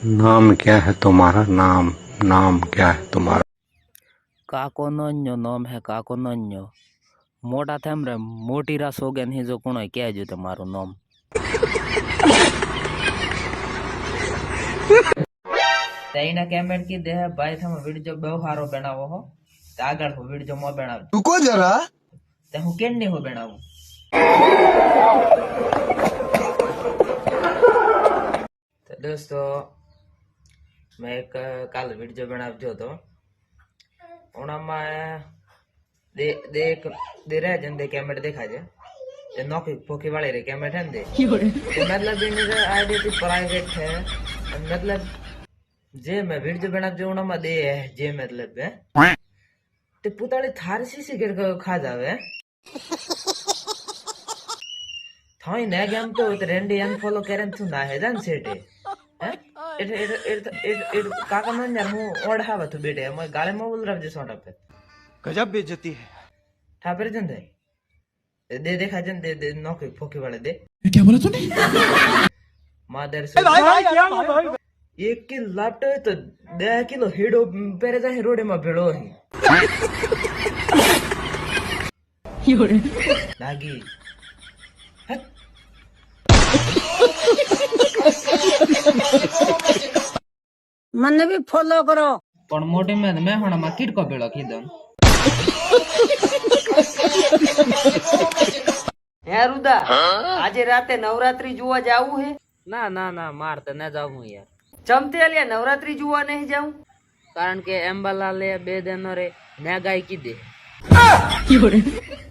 नाम क्या है तुम्हारा? नाम नाम क्या है तुम्हारा? काको नन्यो नाम है काको नन्यो मोटा थेम रे मोटी रा सोगन ही जो कोण क्या जो तुम्हारो नाम तेना कमेंट की दे भाई थम वीडियो बहु हारो बनावो हो तो आगळ हो वीडियो मो बनाव रुको जरा ते हूँ केन नहीं हो बनावो तो दोस्तों मैं एक काल वीडियो बनावजो तो उनामा देख दे रहे जन दे कैमेरा देखा जे ते नौकी पोकी वाले रे कैमेरा है दे तो मतलब इन आईडी ती प्राइवेट है मतलब जे मैं वीडियो बनावजो उनामा दे है जे मतलब है ते पुताली थारसी सिगरेट खा जावे थाई ने गेम तो रेंडी अनफॉलो करेन तू ना है जान सेटे हैं एट काका मन यार मु ओढ़ावा तू बेटे मैं गाले में बोल रहा जे सोटा पे गजब बेइज्जती है। ठापर जन दे देखा जन दे नौकी फोकी वाले दे क्या बोला तूने? मादर से भाई एक की लैपटॉप तो 10 किलो हेडो पेरे जा रोडे में भेड़ो ही लागी मने भी फॉलो करो पण मोटे में मैं होना मा किट को भेड़ो खीदन हे रुदा आज राते नवरात्रि जुआ जाऊ है ना ना ना मार तो न जाऊं यार चमते अलिया नवरात्रि जुआ नहीं जाऊं कारण के एम्बालाले 2 दिन रे नागाई की दे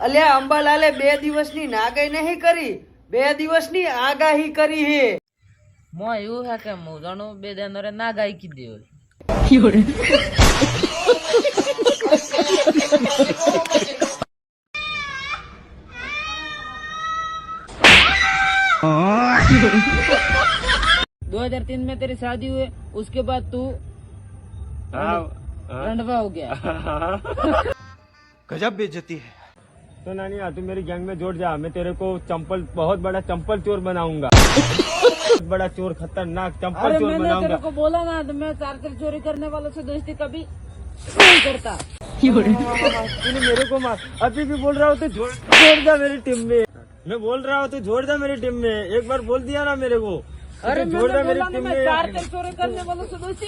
अलिया अंबालाले 2 દિવસની નાગાઈ नहीं करी 2 દિવસની આગાહી કરી है मो यू है के मु जानो 2 दिन रे नागाई की दे दो 2003 में तेरी शादी हुई उसके बाद तू रंडवा हो गया गजब बेइज्जती है। तो नानी तू मेरी गैंग में जोड़ जा, मैं तेरे को चंपल बहुत बड़ा चंपल चोर बनाऊंगा। बहुत बड़ा चोर, खतरनाक चंपल चोर मैंने बनाऊंगा। तेरे को बोला ना तो मैं चार्जर चोरी करने वालों से दोस्ती कभी नहीं करता। तूने मेरे को मार, अभी भी बोल रहा हूँ तो जोड़ जा मेरी टीम में। मैं बोल रहा हूँ तो जोड़ जा मेरी टीम में, एक बार बोल दिया ना मेरे को। अरे जोड़ जा मेरी टीम मैं में। चार्जर चोरी करने वालों से दोस्ती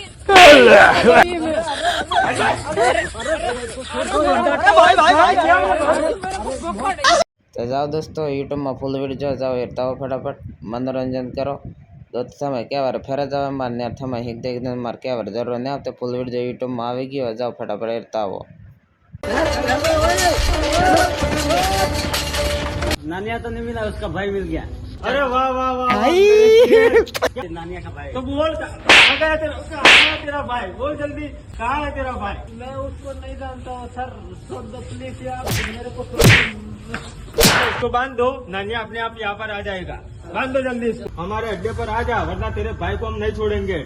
तो जाओ दोस्तों यूट्यूब में फुल वीडियो जाओ एरताओ फटाफट मनोरंजन करो तो समय क्या बार फेरा जाओ मारने थमा हिक देख दिन मार क्या बार जरूर नहीं आते फुल वीडियो यूट्यूब में आवेगी और जाओ फटाफट एरताओ नानिया तो नहीं मिला, उसका भाई मिल गया। अरे वाह वाह वाह नानिया का भाई तो बोल कहाँ गया तेरा भाई, बोल जल्दी कहाँ है तेरा भाई? मैं उसको नहीं जानता हूँ सर, प्लीज आप मेरे को उसको बांध दो, नानिया अपने आप यहाँ पर आ जाएगा। बांध दो जल्दी इसको। हमारे अड्डे पर आ जा, वरना तेरे भाई को हम नहीं छोड़ेंगे।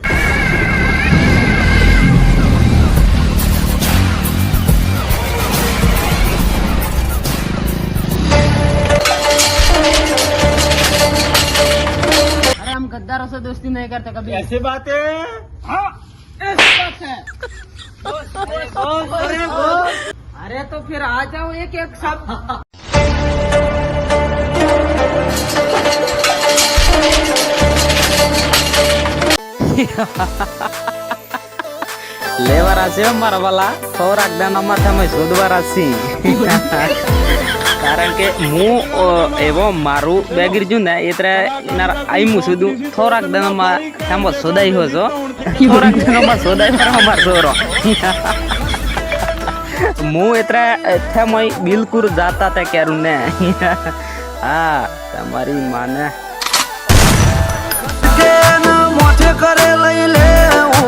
अरे हम गद्दारों से दोस्ती नहीं करते कभी ऐसी बात है। हाँ ऐसी बात है। अरे तो फिर आ जाओ एक एक शब्द। લેવા રાશે મારા વાલા ખોરાક દાના માથે મેં શોધવા રાશી કારણ કે હું એવો મારું બેગીર છું ને એટલે એના આઈમું સુધું ખોરાક દાનામાં થાંબો શોધાઈ હો છો ખોરાક દાનામાં શોધાઈ મારા માર છોરો હું એટલે થેમય બિલકુલ જાતા તે કેરું ને હા તમારી માને મોઢે કરે લઈ લે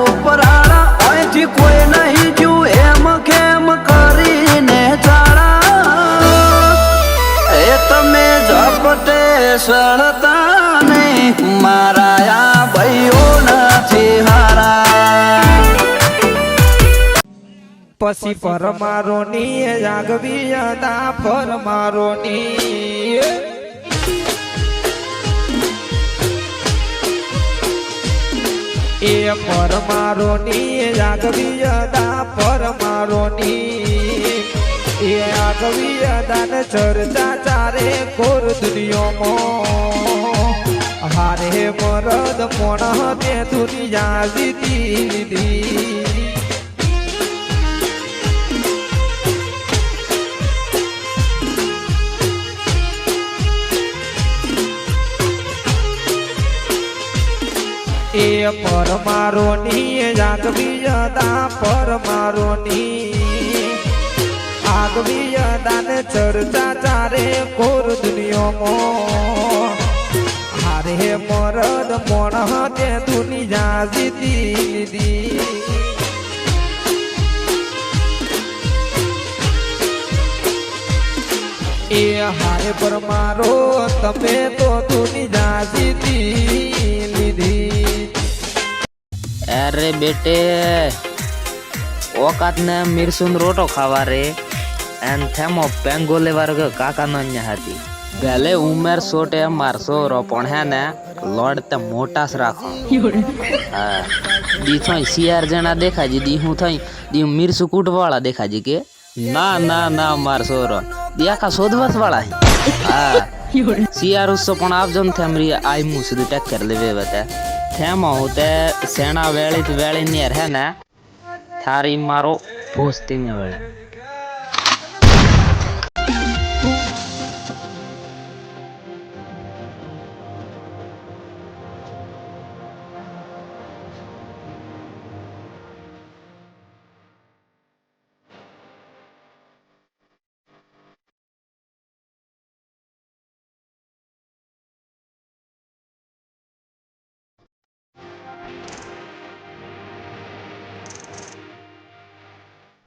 ઉપરાળા અહીંથી કોઈ નહીં જુ એમ કેમ કરીને ચાળા એ તમે ઝપટે સળતા નહીં મારા આ ભાઈઓ નથી હારા પછી પરમારો ની જાગવી હતા પરમારો ની એ પરમારો ની આગવી અદા પરમારો ની એ આગવી અદાન ચર્ચા ચારે કોર દુનિયામાં હારે મરદ મોણ તે દુનિયા જીતી લીધી એ પરમારો ની આગવી અદા પરમારો ની આગવી અદાન ચર્ચા ચારે કોર દુનિયામાં હારે મરદ મોણ તે દુનિયા જીતી લીધી એ હારે પરમારો તમે તો દુનિયા જીતી લીધી अरे बेटे औकात ने मिरसुन रोटो खावा रे एन थेमो पेंगोले वर्ग काका नन्या हाथी गले उमेर सोटे मारसो रो पण है ने लॉर्ड ते मोटास राखो हां दी थई सीआर जना देखा जी दी हूं थई दी मिरसु कूट वाला देखा जी के ना ना ना मारसो रो दिया का सोदवस वाला हां सीआर उसो पण आप जन थेमरी आई मु सुद टक्कर लेवे बता थेमो होते सेना वेळीत वेळी नेर है ना थारी मारो पोस्टिंग वेळ